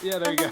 Yeah, there you go.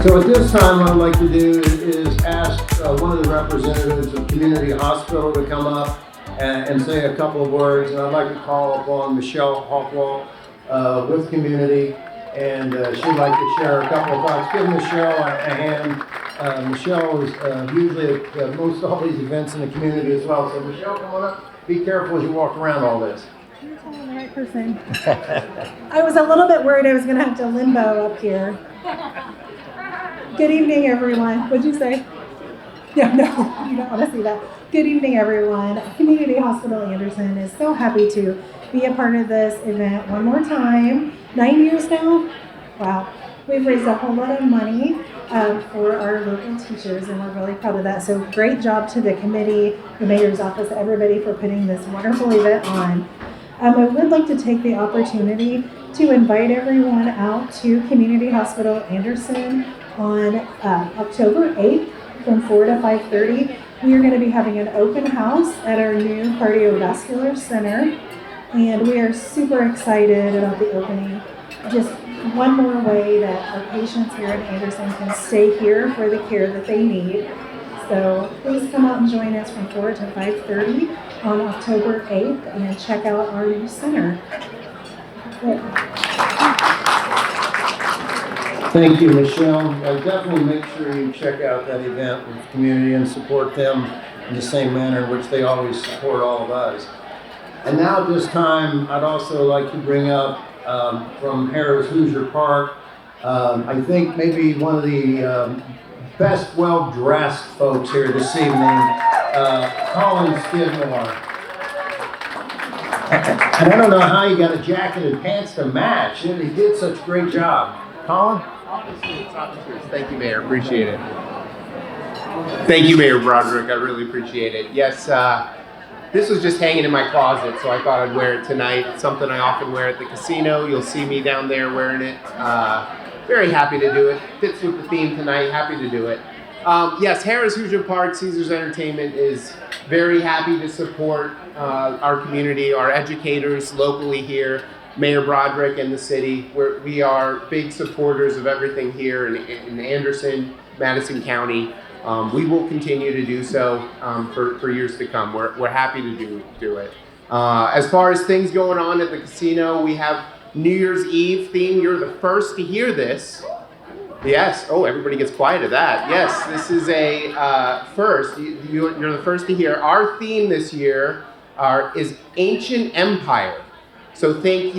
So at this time, what I'd like to do is ask one of the representatives of Community Hospital to come up and say a couple of words. And I'd like to call upon Michelle Hawkwall with Community, and she'd like to share a couple of thoughts. Give Michelle a hand. Michelle is usually at most all these events in the community as well. So Michelle, come on up. Be careful as you walk around all this. You're telling the right person. I was a little bit worried I was going to have to limbo up here. Good evening, everyone. What'd you say? Yeah, no, you don't want to see that. Good evening, everyone. Community Hospital Anderson is so happy to be a part of this event one more time. 9 years now? Wow. We've raised a whole lot of money for our local teachers, and we're really proud of that. So great job to the committee, the mayor's office, everybody for putting this wonderful event on. I would like to take the opportunity to invite everyone out to Community Hospital Anderson on October 8th from 4 to 5:30. We are going to be having an open house at our new cardiovascular center, and we are super excited about the opening. Just one more way that our patients here in Anderson can stay here for the care that they need. So please come out and join us from 4 to 5:30 on October 8th and check out our new center. Thank you, Michelle. Definitely make sure you check out that event with the community and support them in the same manner in which they always support all of us. And now at this time, I'd also like to bring up from Harrah's Hoosier Park, I think maybe one of the best well-dressed folks here this evening, Colin Skidmore. And I don't know how he got a jacket and pants to match. He did such a great job. Colin? Thank you, Mayor. Appreciate it. Thank you, Mayor Broderick. I really appreciate it. Yes, this was just hanging in my closet, so I thought I'd wear it tonight. It's something I often wear at the casino. You'll see me down there wearing it. Very happy to do it. Fits with the theme tonight. Happy to do it. Yes, Harrah's Hoosier Park, Caesars Entertainment is very happy to support our community, our educators locally here. Mayor Broderick and the city. We are big supporters of everything here in Anderson, Madison County. We will continue to do so for years to come. We're happy to do it. As far as things going on at the casino, we have New Year's Eve theme. You're the first to hear this. Yes. Oh, everybody gets quiet at that. Yes, this is a first. You're the first to hear. Our theme this year is Ancient Empire. So think,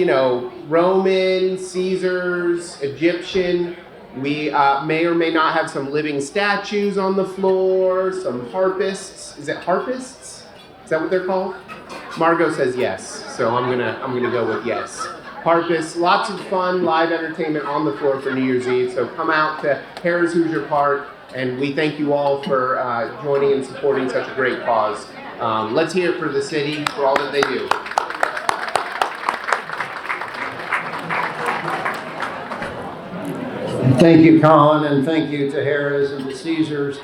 Roman, Caesars, Egyptian. We may or may not have some living statues on the floor, some harpists. Is it harpists? Is that what they're called? Margot says yes, so I'm gonna go with yes. Parkus. Lots of fun live entertainment on the floor for New Year's Eve. So come out to Harrah's Hoosier Park, and we thank you all for joining and supporting such a great cause. Let's hear it for the city for all that they do. Thank you, Colin, and thank you to Harrah's and to Caesars.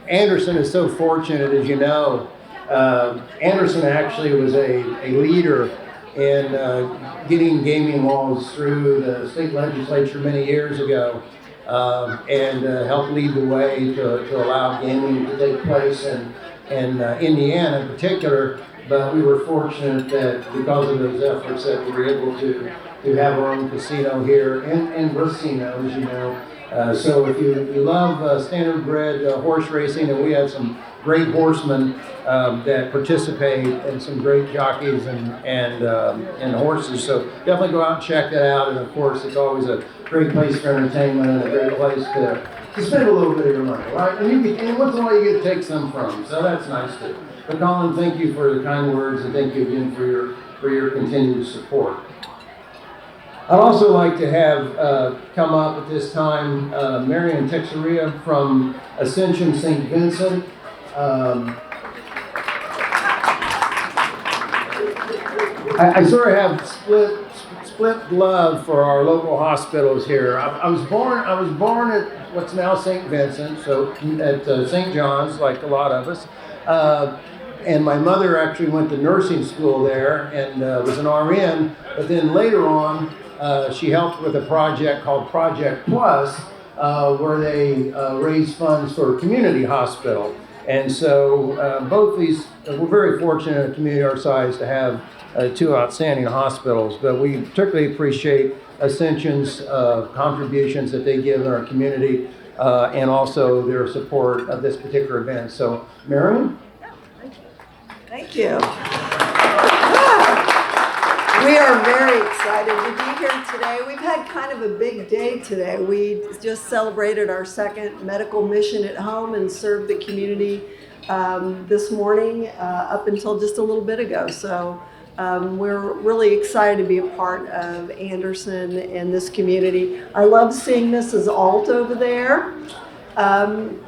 Anderson is so fortunate, as you know. Anderson actually was a leader in getting gaming laws through the state legislature many years ago, and helped lead the way to allow gaming to take place in Indiana in particular. But we were fortunate that because of those efforts that we were able to have our own casino here in Racino, as you know. So if you love standard-bred horse racing, and we have some great horsemen that participate, and some great jockeys and horses. So definitely go out and check that out. And of course, it's always a great place for entertainment and a great place to spend a little bit of your money, right? And once in a while you get to take some from, so that's nice too. But Colin, thank you for the kind words, and thank you again for your continued support. I'd also like to have come up at this time Marion Texeria from Ascension St. Vincent. I sort of have split love for our local hospitals here. I was born at what's now St. Vincent, so at St. John's, like a lot of us. And my mother actually went to nursing school there and was an RN. But then later on, she helped with a project called Project Plus, where they raise funds for a community hospital. And so both these, we're very fortunate in a community our size to have two outstanding hospitals, but we particularly appreciate Ascension's contributions that they give in our community, and also their support of this particular event. So, Marion? Thank you. We are very excited to be here today. We've had kind of a big day today. We just celebrated our second medical mission at home and served the community this morning up until just a little bit ago. So we're really excited to be a part of Anderson and this community. I love seeing Mrs. Alt over there.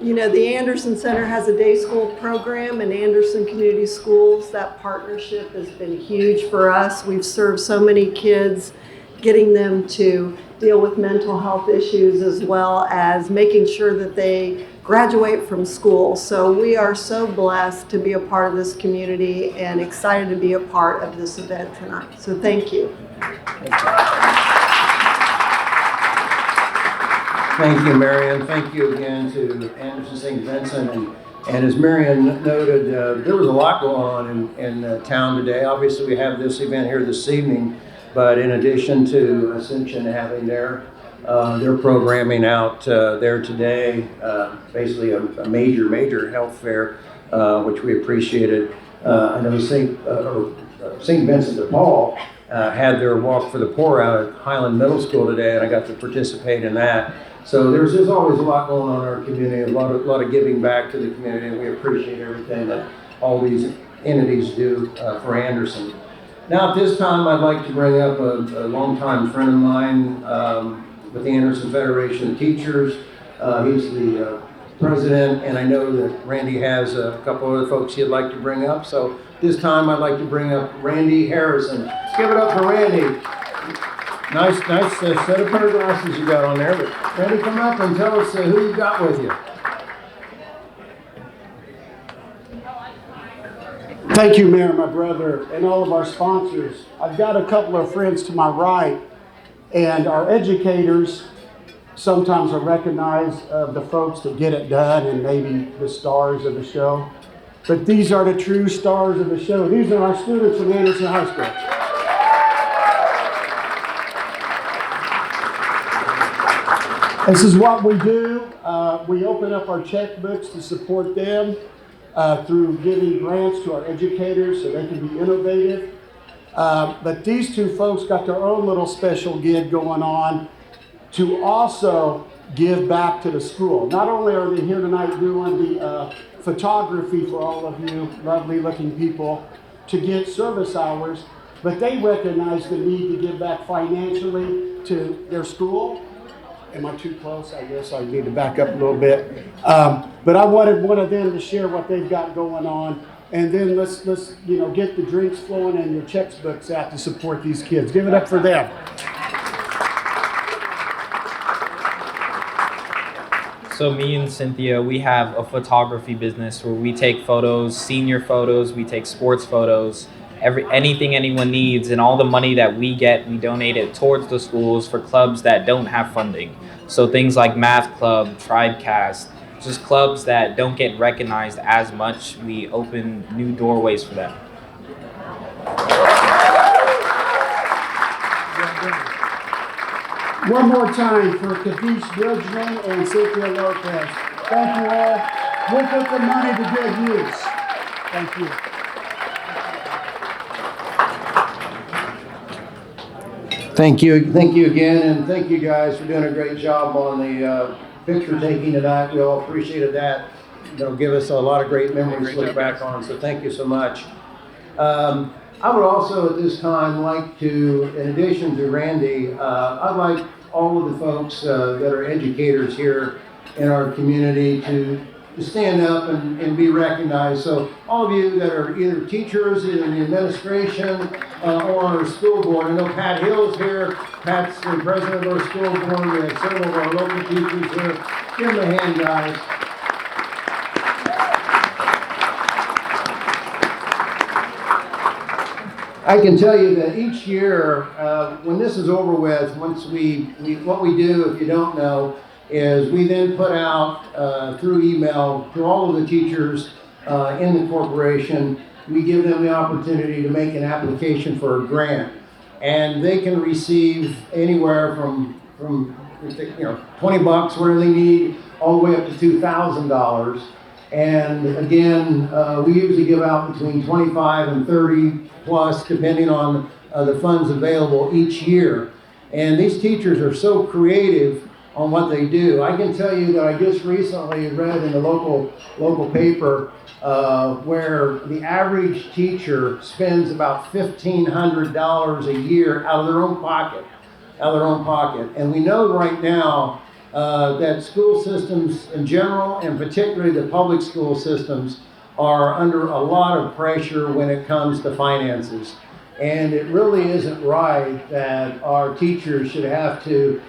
You know, the Anderson Center has a day school program, and Anderson Community Schools, that partnership has been huge for us. We've served so many kids, getting them to deal with mental health issues as well as making sure that they graduate from school. So we are so blessed to be a part of this community and excited to be a part of this event tonight. So thank you. Thank you, Marion. Thank you again to Anderson St. Vincent. And as Marion noted, there was a lot going on in town today. Obviously, we have this event here this evening, but in addition to Ascension having their programming out there today, basically a major health fair, which we appreciated. I know St. Vincent de Paul had their Walk for the Poor out at Highland Middle School today, and I got to participate in that. So there's always a lot going on in our community, a lot of giving back to the community, and we appreciate everything that all these entities do for Anderson. Now at this time, I'd like to bring up a longtime friend of mine with the Anderson Federation of Teachers. He's the president, and I know that Randy has a couple other folks he'd like to bring up. So this time, I'd like to bring up Randy Harrison. Let's give it up for Randy. Nice set of pair of glasses you got on there. But Randy, come up and tell us who you got with you. Thank you, Mayor, my brother, and all of our sponsors. I've got a couple of friends to my right, and our educators sometimes are recognized of the folks that get it done and maybe the stars of the show. But these are the true stars of the show. These are our students from Anderson High School. This is what we do. We open up our checkbooks to support them through giving grants to our educators so they can be innovative. But these two folks got their own little special gig going on to also give back to the school. Not only are they here tonight doing the photography for all of you lovely looking people to get service hours, but they recognize the need to give back financially to their school. Am I too close? I guess I need to back up a little bit. But I wanted one of them to share what they've got going on. And then let's get the drinks flowing and your checkbooks out to support these kids. Give it up for them. So me and Cynthia, we have a photography business where we take photos, senior photos, we take sports photos, anything anyone needs, and all the money that we get, we donate it towards the schools for clubs that don't have funding. So things like Math Club, Tribecast, just clubs that don't get recognized as much, we open new doorways for them. One more time for Kavish Bridgman and Cynthia Lopez. Thank you all. We'll put the money to good use. Thank you. Thank you again, and thank you guys for doing a great job on the picture taking tonight. We all appreciated that. It'll give us a lot of great memories to look back on, so thank you so much. I would also at this time like to, in addition to Randy, I'd like all of the folks that are educators here in our community to stand up and be recognized. So all of you that are either teachers in the administration or on our school board. I know Pat Hill's here. Pat's the president of our school board. We have several of our local teachers here. Give them a hand, guys. I can tell you that each year, when this is over with, once what we do, if you don't know, is we then put out through email to all of the teachers in the corporation, we give them the opportunity to make an application for a grant. And they can receive anywhere from $20, whatever they need, all the way up to $2,000. And again, we usually give out between 25 and 30 plus, depending on the funds available each year. And these teachers are so creative on what they do. I can tell you that I just recently read in the local paper where the average teacher spends about $1,500 a year out of their own pocket. And we know right now that school systems in general, and particularly the public school systems, are under a lot of pressure when it comes to finances. And it really isn't right that our teachers should have to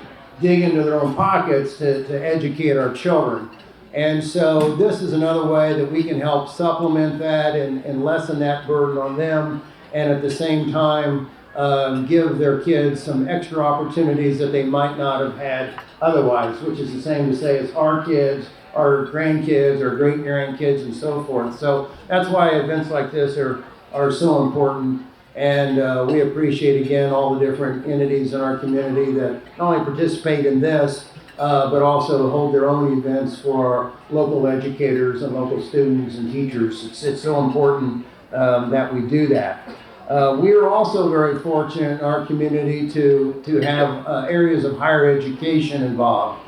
dig into their own pockets to educate our children. And so this is another way that we can help supplement that and lessen that burden on them, and at the same time give their kids some extra opportunities that they might not have had otherwise, which is the same to say as our kids, our grandkids, our great-grandkids, and so forth. So that's why events like this are so important. And we appreciate, again, all the different entities in our community that not only participate in this, but also hold their own events for our local educators and local students and teachers. It's so important that we do that. We are also very fortunate in our community to have areas of higher education involved.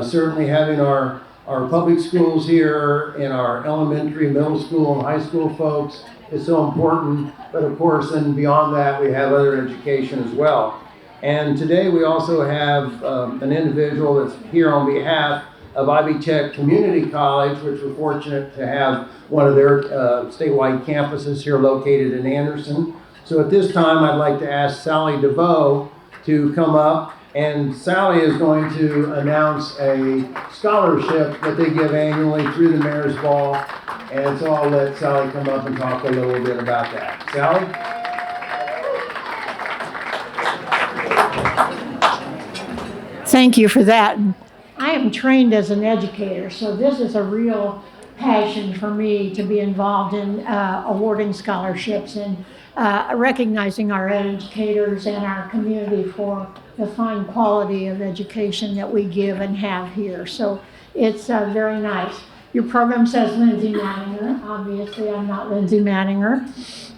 Certainly having our public schools here and our elementary, middle school, and high school folks is so important. But of course, and beyond that, we have other education as well. And today we also have an individual that's here on behalf of Ivy Tech Community College, which we're fortunate to have one of their statewide campuses here located in Anderson. So at this time, I'd like to ask Sally DeVoe to come up. And Sally is going to announce a scholarship that they give annually through the Mayor's Ball. And so I'll let Sally come up and talk a little bit about that. Sally? Thank you for that. I am trained as an educator, so this is a real passion for me to be involved in awarding scholarships and recognizing our educators and our community for the fine quality of education that we give and have here. So it's very nice. Your program says Lindsay Manninger. Obviously, I'm not Lindsay Manninger.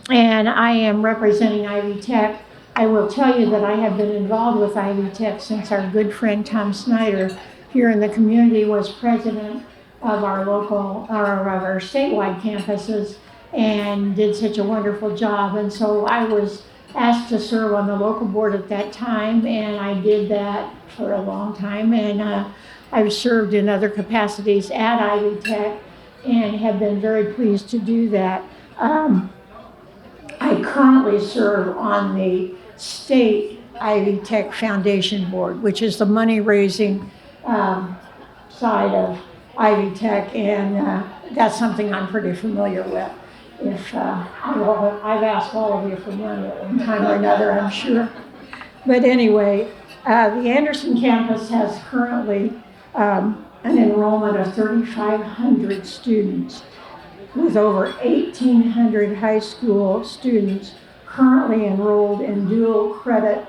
And I am representing Ivy Tech. I will tell you that I have been involved with Ivy Tech since our good friend Tom Snyder here in the community was president of our local, or of our statewide campuses, and did such a wonderful job. And so I was asked to serve on the local board at that time, and I did that for a long time. And I've served in other capacities at Ivy Tech and have been very pleased to do that. I currently serve on the state Ivy Tech Foundation Board, which is the money-raising side of Ivy Tech, and that's something I'm pretty familiar with. I've asked all of you for money at one time or another, I'm sure. But anyway, the Anderson campus has currently an enrollment of 3,500 students, with over 1,800 high school students currently enrolled in dual credit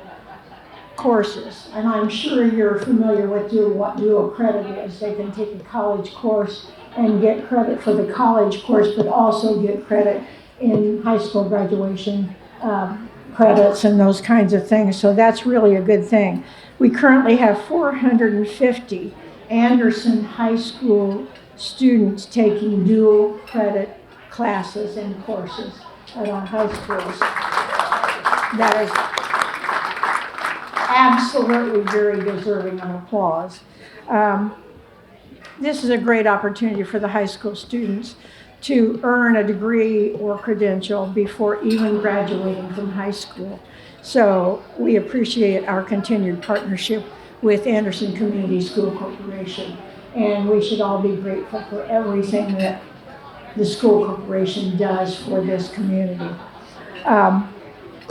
courses. And I'm sure you're familiar with what dual credit is. They can take a college course and get credit for the college course, but also get credit in high school graduation credits and those kinds of things. So that's really a good thing. We currently have 450 Anderson High School students taking dual credit classes and courses at our high schools. That is absolutely very deserving of applause. This is a great opportunity for the high school students to earn a degree or credential before even graduating from high school. So we appreciate our continued partnership with Anderson Community School Corporation, and we should all be grateful for everything that the school corporation does for this community.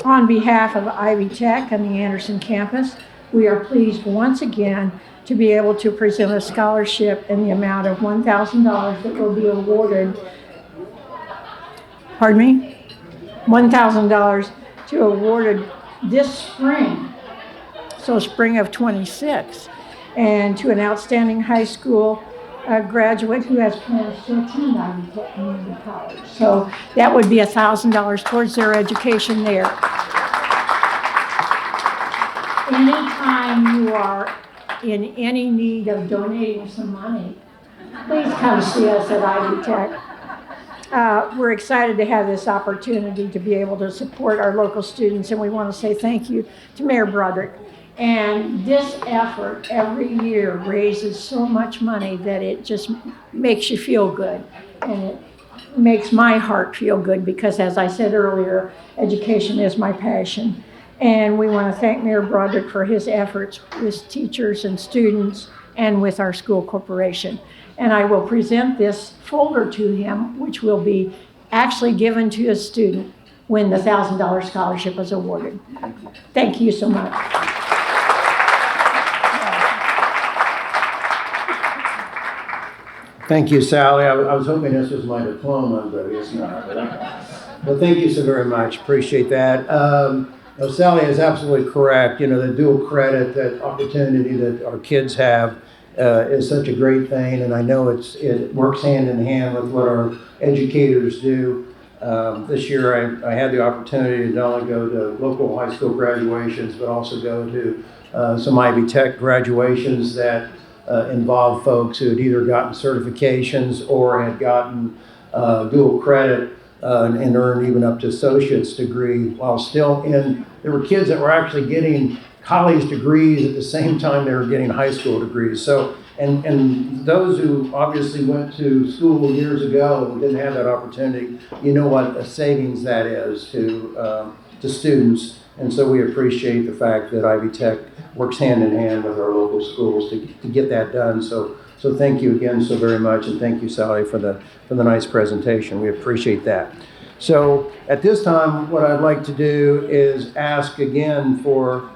On behalf of Ivy Tech and the Anderson campus, we are pleased once again to be able to present a scholarship in the amount of $1,000 that will be awarded, $1,000 to awarded this spring, so spring of 26, and to an outstanding high school graduate who has plans to attend Ivy Tech Community College. So that would be $1,000 towards their education there. Anytime you are in any need of donating some money, please come see us at Ivy Tech. We're excited to have this opportunity to be able to support our local students, and we want to say thank you to Mayor Broderick. And this effort every year raises so much money that it just makes you feel good. And it makes my heart feel good because, as I said earlier, education is my passion. And we want to thank Mayor Broderick for his efforts with teachers and students and with our school corporation. And I will present this folder to him, which will be actually given to a student when the $1,000 scholarship is awarded. Thank you so much. Thank you, Sally. I was hoping this was my diploma, but it's not. But thank you so very much. Appreciate that. Sally is absolutely correct. You know, the dual credit, that opportunity that our kids have is such a great thing. And I know it works hand in hand with what our educators do. This year I had the opportunity to not only go to local high school graduations, but also go to some Ivy Tech graduations that involved folks who had either gotten certifications or had gotten dual credit and earned even up to associate's degree while still in. There were kids that were actually getting college degrees at the same time they were getting high school degrees. So, and those who obviously went to school years ago and didn't have that opportunity, you know what a savings that is to students. And so we appreciate the fact that Ivy Tech works hand in hand with our local schools to get that done. So thank you again so very much, and thank you, Sally, for the nice presentation. We appreciate that. So at this time, what I'd like to do is ask again for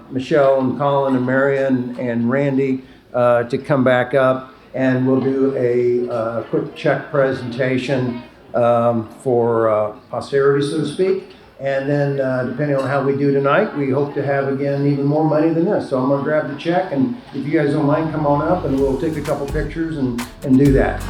Michelle and Colin and Marion and Randy to come back up, and we'll do a quick check presentation for posterity, so to speak. And then depending on how we do tonight, we hope to have, again, even more money than this. So I'm going to grab the check, and if you guys don't mind, come on up and we'll take a couple pictures and do that.